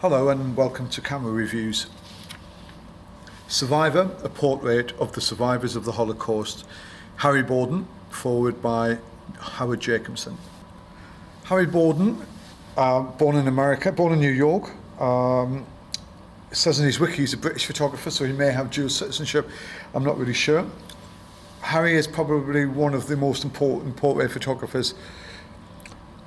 Hello and welcome to Camera Reviews. Survivor, a portrait of the survivors of the Holocaust. Harry Borden, foreword by Howard Jacobson. Harry Borden, born in America, born in New York. It says in his wiki he's a British photographer, so he may have dual citizenship. I'm not really sure. Harry is probably one of the most important portrait photographers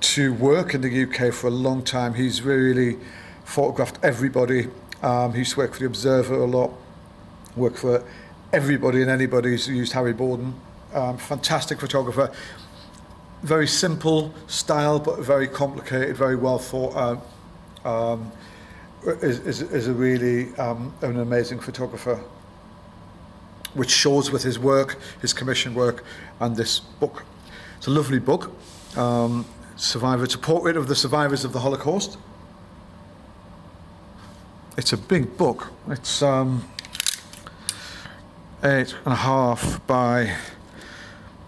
to work in the UK for a long time. He's really photographed everybody. He used to work for the Observer a lot, worked for everybody and anybody who's used Harry Borden. Fantastic photographer, very simple style but very complicated, very well thought out. Is a really an amazing photographer, which shows with his work, his commission work, and this book. It's a lovely book. Survivor, it's a portrait of the survivors of the Holocaust. It's a big book. It's 8.5 by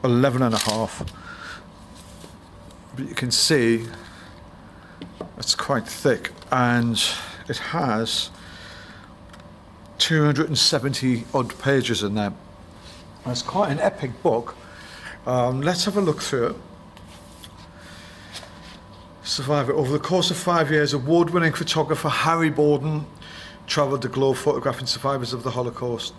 11.5. But you can see it's quite thick, and it has 270 odd pages in there. It's quite an epic book. Let's have a look through it. Survivor. Over the course of 5 years, award-winning photographer Harry Borden travelled the globe photographing survivors of the Holocaust.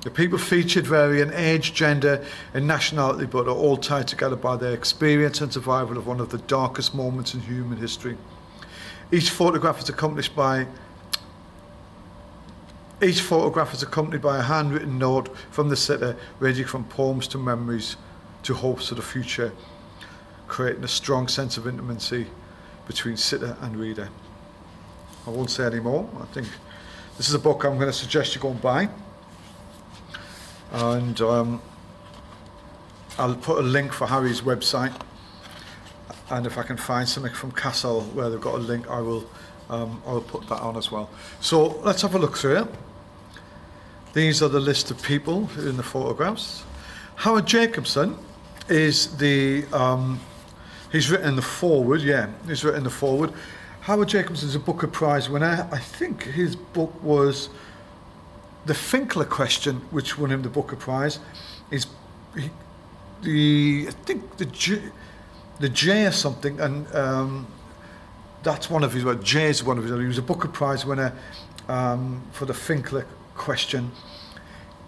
The people featured vary in age, gender and nationality, but are all tied together by their experience and survival of one of the darkest moments in human history. Each photograph is accompanied by a handwritten note from the sitter, ranging from poems to memories to hopes of the future, creating a strong sense of intimacy between sitter and reader. I won't say any more. I think this is a book I'm going to suggest you go and buy. And I'll put a link for Harry's website. And if I can find something from Cassell where they've got a link, I'll put that on as well. So let's have a look through it. These are the list of people in the photographs. Howard Jacobson is the he's written the foreword. He's written the foreword. Howard Jacobson is a Booker Prize winner. I think his book was The Finkler Question, which won him the Booker Prize. I think the J or something, and that's one of his. Well, J is one of his. He was a Booker Prize winner for The Finkler Question.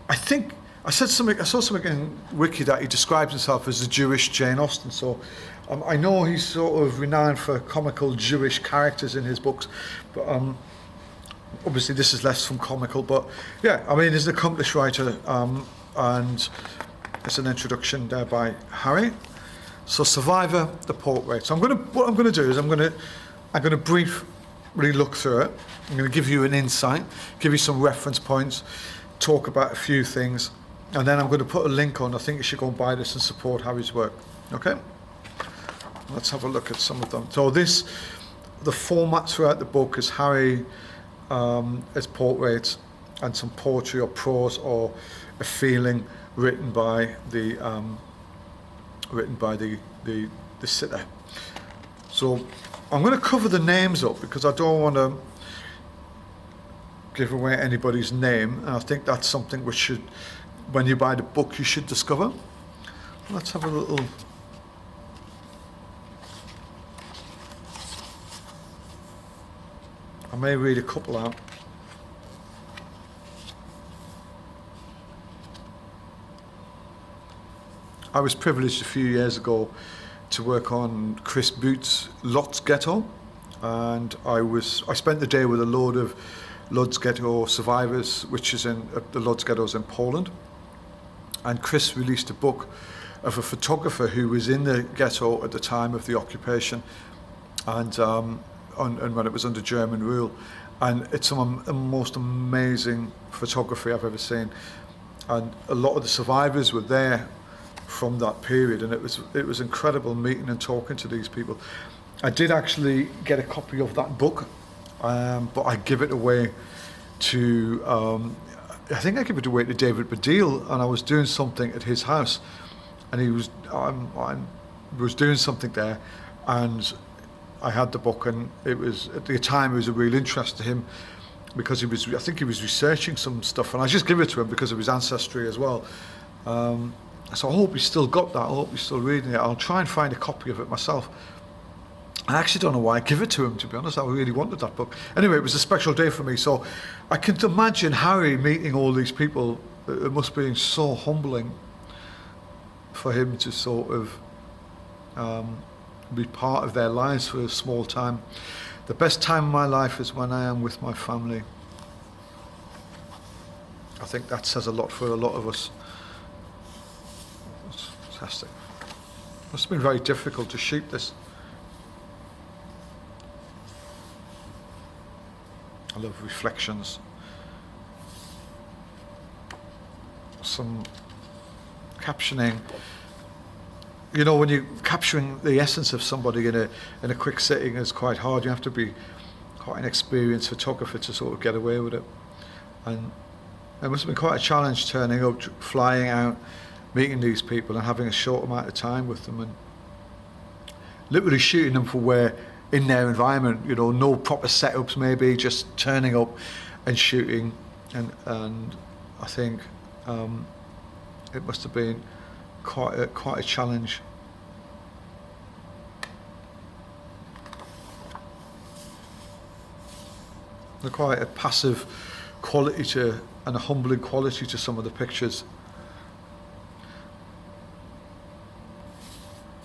I think I saw something in Wiki that he describes himself as the Jewish Jane Austen. So I know he's sort of renowned for comical Jewish characters in his books, but obviously this is less from comical. But yeah, I mean, he's an accomplished writer, and it's an introduction there by Harry. So Survivor, the portrait. So what I'm going to do is I'm going to briefly look through it. I'm going to give you an insight, give you some reference points, talk about a few things, and then I'm going to put a link on. I think you should go and buy this and support Harry's work. Okay? Let's have a look at some of them. So the format throughout the book is Harry as portraits and some poetry or prose or a feeling written by the sitter. So I'm going to cover the names up because I don't want to give away anybody's name, and I think that's something which should, when you buy the book, you should discover. Let's have a little. I may read a couple out. I was privileged a few years ago to work on Chris Booth's Lodz Ghetto, and I spent the day with a load of Lodz Ghetto survivors, which is in the Lodz Ghettos in Poland. And Chris released a book of a photographer who was in the ghetto at the time of the occupation, and when it was under German rule. And it's some of the most amazing photography I've ever seen. And a lot of the survivors were there from that period, and it was incredible meeting and talking to these people. I did actually get a copy of that book, but I give it away to I think I gave it away to David Baddiel, and I was doing something at his house, and he was I was doing something there, and I had the book, and it was, at the time, it was a real interest to him, because I think he was researching some stuff, and I just give it to him because of his ancestry as well. So I hope he's still got that. I hope he's still reading it. I'll try and find a copy of it myself. I actually don't know why I give it to him, to be honest. I really wanted that book. Anyway, it was a special day for me. So I can imagine Harry meeting all these people. It must have been so humbling for him to sort of be part of their lives for a small time. The best time of my life is when I am with my family. I think that says a lot for a lot of us. It's fantastic. Must have been very difficult to shoot this. I love reflections. Some captioning. You know, when you're capturing the essence of somebody in a quick sitting, is quite hard. You have to be quite an experienced photographer to sort of get away with it. And it must have been quite a challenge turning up, flying out, meeting these people and having a short amount of time with them, and literally shooting them for where, in their environment, you know, no proper setups, maybe just turning up and shooting. And I think it must have been quite a challenge. There's quite a passive quality to, and a humbling quality to some of the pictures.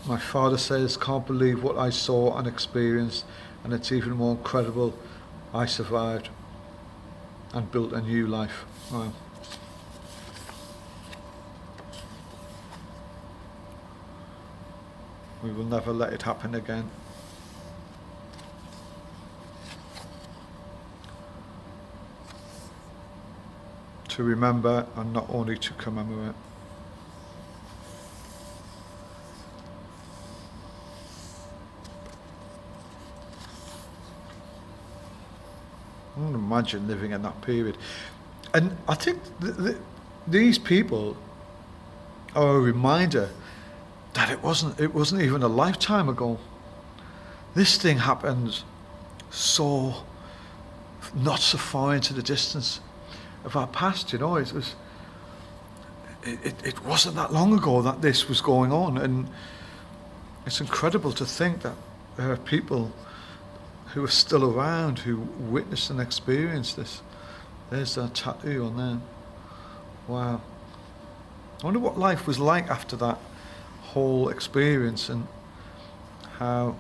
My father says, "Can't believe what I saw and experienced, and it's even more incredible I survived and built a new life." Wow. We will never let it happen again. To remember, and not only to commemorate. I can imagine living in that period. And I think these people are a reminder that it wasn't even a lifetime ago. This thing happened so not so far into the distance of our past, you know. It wasn't that long ago that this was going on, and it's incredible to think that there are people who are still around who witnessed and experienced this. There's that tattoo on there. Wow. I wonder what life was like after that whole experience, and how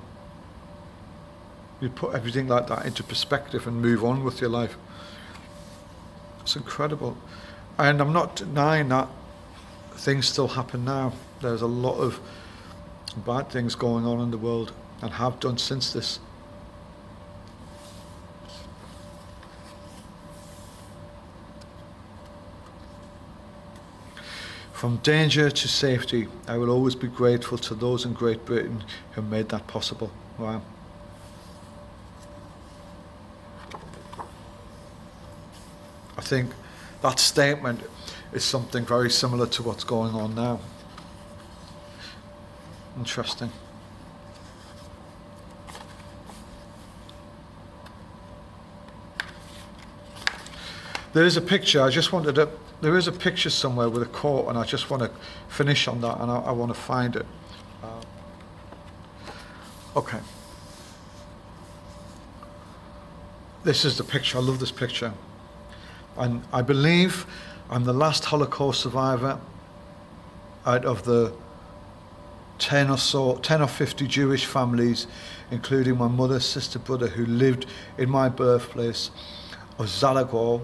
you put everything like that into perspective and move on with your life. It's incredible. And I'm not denying that things still happen now. There's a lot of bad things going on in the world, and have done since this. From danger to safety, I will always be grateful to those in Great Britain who made that possible. Wow. I think that statement is something very similar to what's going on now. Interesting. There is a picture, there is a picture somewhere with a quote, and I just want to finish on that, and I want to find it. Okay. This is the picture. I love this picture. And I believe I'm the last Holocaust survivor out of the 10 or 50 Jewish families, including my mother, sister, brother, who lived in my birthplace of Zalagow,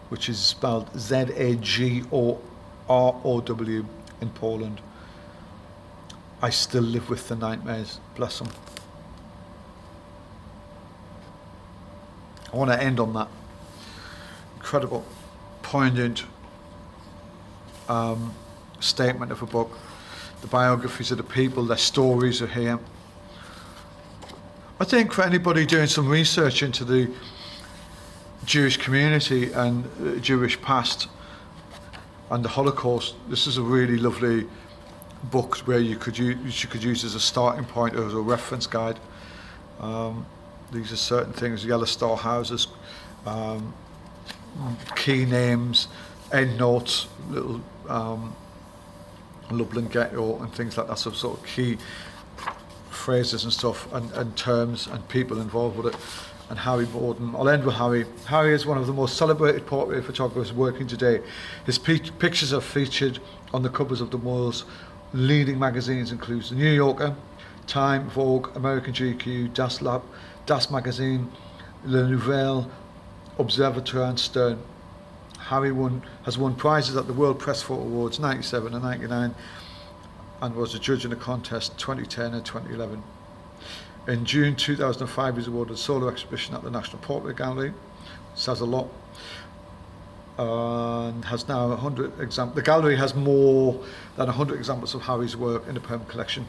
which is spelled Zagorow in Poland. I still live with the nightmares, bless them. I want to end on that incredible, poignant statement of a book. The biographies of the people, their stories are here. I think for anybody doing some research into the Jewish community and Jewish past and the Holocaust, this is a really lovely book where you could use as a starting point or as a reference guide. These are certain things, yellow star houses, key names, end notes, little Lublin ghetto and things like that, so sort of key phrases and stuff, and terms and people involved with it. And Harry Borden. I'll end with Harry. Harry is one of the most celebrated portrait photographers working today. His pictures are featured on the covers of the world's leading magazines, includes The New Yorker, Time, Vogue, American GQ, Das Magazine, Le Nouvelle, Observateur and Stern. Harry has won prizes at the World Press Photo Awards 97 and 99 and was a judge in a contest 2010 and 2011. In June 2005, he was awarded a solo exhibition at the National Portrait Gallery. Says a lot. And has now 100 examples. The gallery has more than 100 examples of Harry's work in the permanent collection.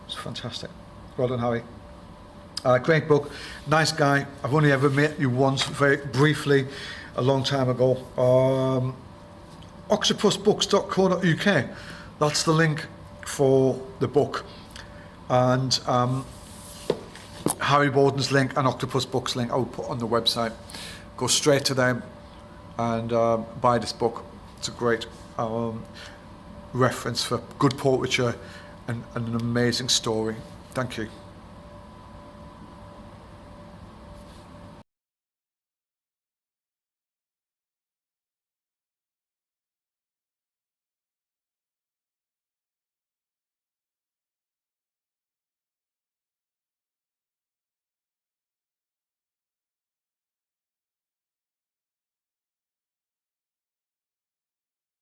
It's fantastic. Well done, Harry. Great book. Nice guy. I've only ever met you once, very briefly, a long time ago. octopusbooks.co.uk. That's the link for the book. And Harry Borden's link and Octopus Books link I will put on the website. Go straight to them and buy this book. It's a great reference for good portraiture and an amazing story. Thank you.